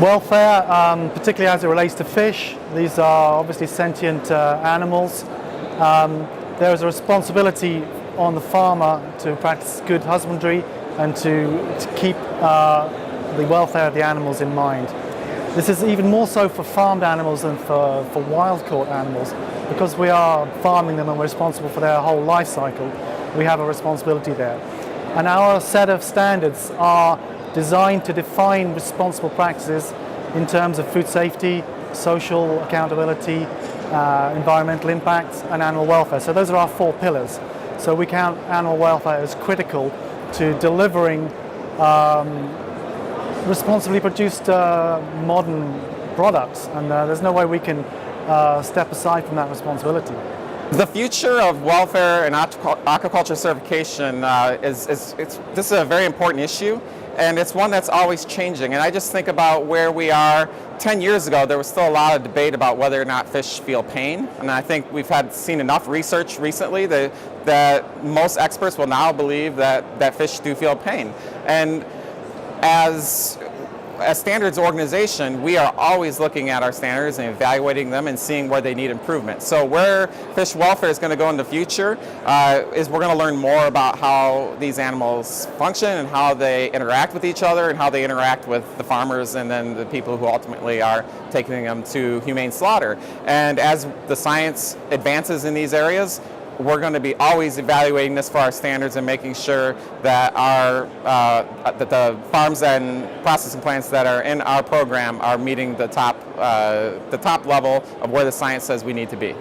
Welfare, particularly as it relates to fish, these are obviously sentient animals. There is a responsibility on the farmer to practice good husbandry and to keep the welfare of the animals in mind. This is even more so for farmed animals than for wild-caught animals, because we are farming them and we're responsible for their whole life cycle. We have a responsibility there. And our set of standards are designed to define responsible practices in terms of food safety, social accountability, environmental impacts, and animal welfare. So those are our 4 pillars. So we count animal welfare as critical to delivering responsibly produced modern products, and there's no way we can step aside from that responsibility. The future of welfare and aquaculture certification this is a very important issue, and it's one that's always changing. And I just think about where we are. 10 years ago, there was still a lot of debate about whether or not fish feel pain, and I think we've seen enough research recently that most experts will now believe that fish do feel pain. And as a standards organization, we are always looking at our standards and evaluating them and seeing where they need improvement. So where fish welfare is going to go in the future is we're going to learn more about how these animals function and how they interact with each other and how they interact with the farmers and then the people who ultimately are taking them to humane slaughter. And as the science advances in these areas, we're going to be always evaluating this for our standards and making sure that that the farms and processing plants that are in our program are meeting the top level of where the science says we need to be.